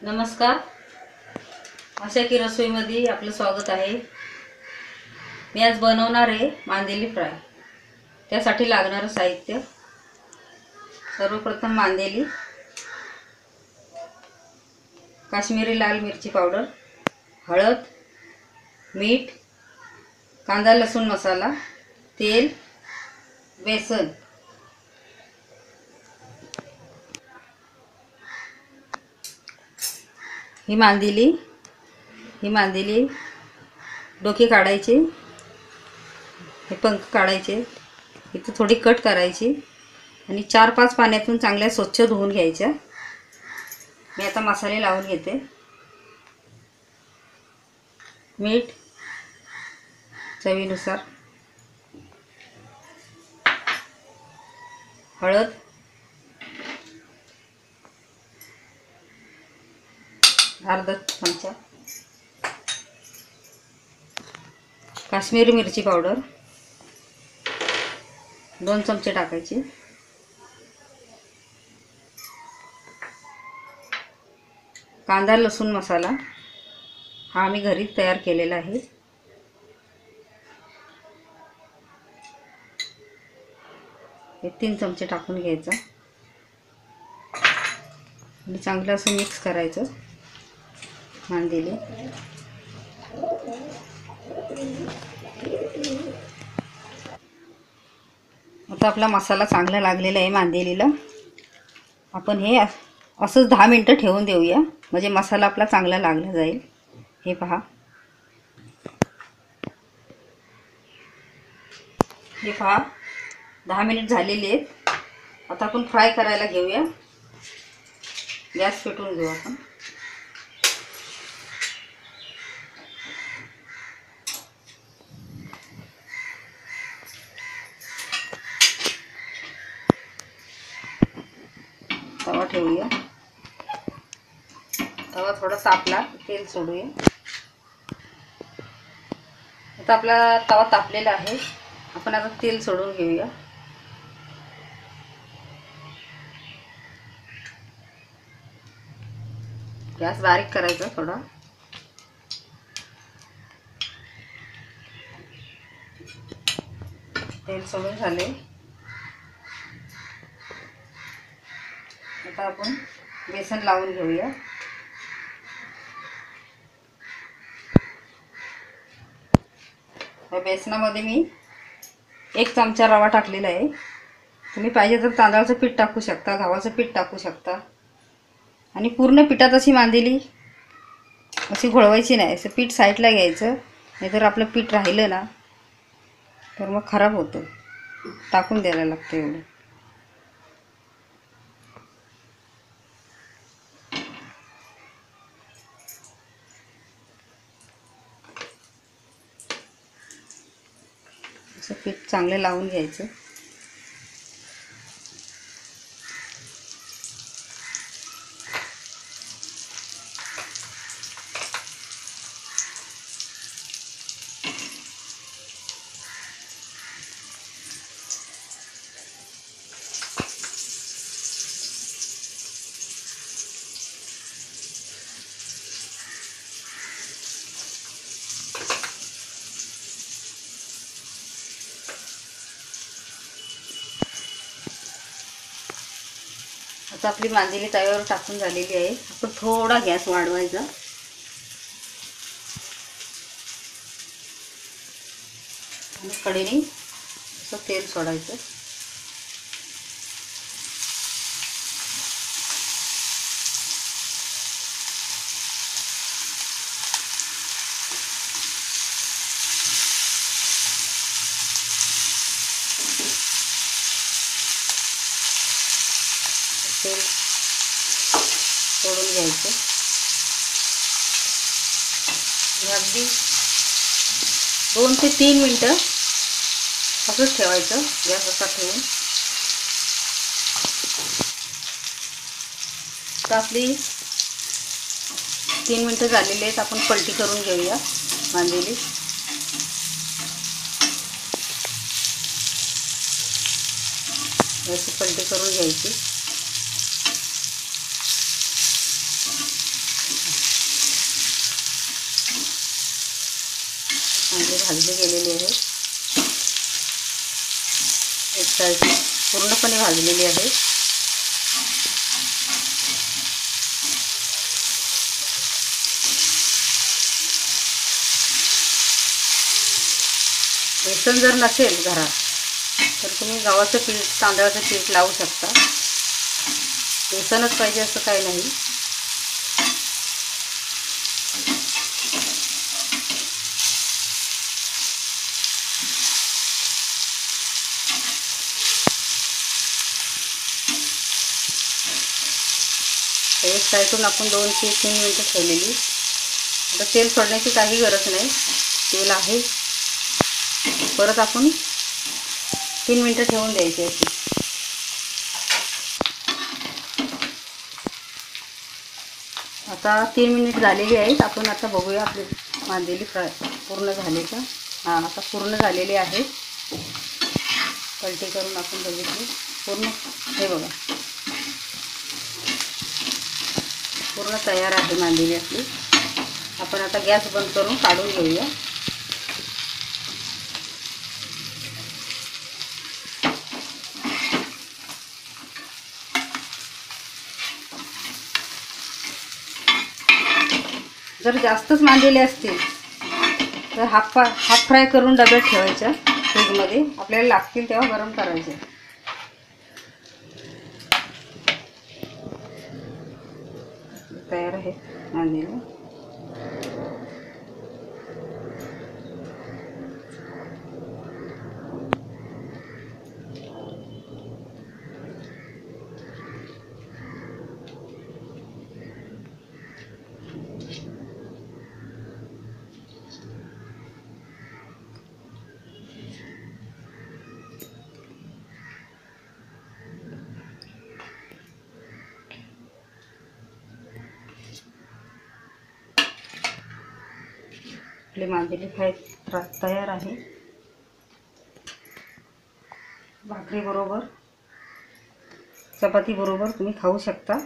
नमस्कार. आशा की रसोईमध्ये आपलं स्वागत आहे. मी आज बनवणार आहे मांदेली फ्राय. त्यासाठी लागणारं साहित्य: सर्वप्रथम मांदेली, काश्मीरी लाल मिरची पावडर, हळद, मीठ, कांदा लसूण मसाला, तेल, बेसन. ही मांदेली डोके काढायचे, हे पंख काढायचे, इथे थोडी कट करायची आणि 4-5 पाण्यातून चांगल्या स्वच्छ धुवून घ्यायच्या. मी आता मसाले लावून घेते. मीठ चवीनुसार, हळद, अर्धा चमचा, काश्मीरी मिरची पावडर 2 चमचे टाकायची, कांदा लसूण मसाला हा आम्ही घरी तयार केलेला आहे, हे 3 चमचे टाकून घ्यायचा आणि चांगलं असं मिक्स करायचं. मांदेली आता आपला मसाला चांगला लागलेला आहे. मांदेलीला आपण हे असंच 10 मिनिटं ठेवून देऊया, म्हणजे मसाला आपला चांगला लागला जाईल. हे पहा, हे पहा 10 मिनिट झालेले आहेत. आता आपण फ्राय करायला घेऊया. गॅस पेटवून घेऊ आपण. तवा ठेवूया. तवा थोडा तापला, तेल सोडूया. आता आपला तवा तापलेला आहे. आपण आता तेल सोडून घेऊया. गॅस बारीक करायचा थोडा. तेल सोडून झाले. आता आपण बेसन लावून घेऊया. या बेसनामध्ये मी 1 चमचा रवा टाकलेला आहे. तुम्ही पाहिजे तर तांदळाचं पीठ टाकू शकता, गव्हाचं पीठ टाकू शकता. आणि पूर्ण पिठात अशी मांदेली अशी घोळवायची नाही. असं पीठ साईडला घ्यायचं, नाहीतर आपलं पीठ राहिलं ना तर मग खराब होतं. टाकून द्यायला लागतं एवढं. असं पीठ चांगलं लावून घ्यायचं. आता आपली मांदेली तव्यावर टाकून झालेली आहे. आपण थोडा गॅस वाढवायचा आणि कढईने असं तेल सोडायचं. तेल सोडून घ्यायचं. अगदी 2 ते 3 मिनटं असंच ठेवायचं. गॅस असा ठेवून. तर आपली 3 मिनटं झालेली आहेत. आपण पलटी करून घेऊया मांदेली. अशी पलटी करून घ्यायची. भाजली गेलेली आहे. एक साईड पूर्णपणे भाजलेली आहे. बेसन जर नसेल घरात तर तुम्ही गव्हाचं पीठ, तांदळाचं पीठ लावू शकता. बेसनच पाहिजे असं काही नाही. एक साईडून आपण 2 ते 3 मिनिटं ठेवलेली. आता तेल सोडण्याची काही गरज नाही, तेल आहे. परत आपण 3 मिनिटं ठेवून द्यायची अशी. आता 3 मिनिट झालेली आहेत. आपण आता बघूया आपली मांदेली फ्राय पूर्ण झाली का. हां, आता पूर्ण झालेली आहे. पलटी करून आपण बघितली पूर्ण. हे बघा, पूर्ण तयार आहे मांदेली आपली. आपण आता गॅस बंद करून काढून घेऊया. जर जास्तच मांदेले असतील तर हाफ फ्राय करून डब्यात ठेवायच्या फ्रीजमध्ये. आपल्याला लागतील तेव्हा गरम करायचे. तयार आहे मांदेली. आपली मांदेली फ्राय तयार आहे. भाकरी बरोबर, चपाती बरोबर तुम्ही खाऊ शकता.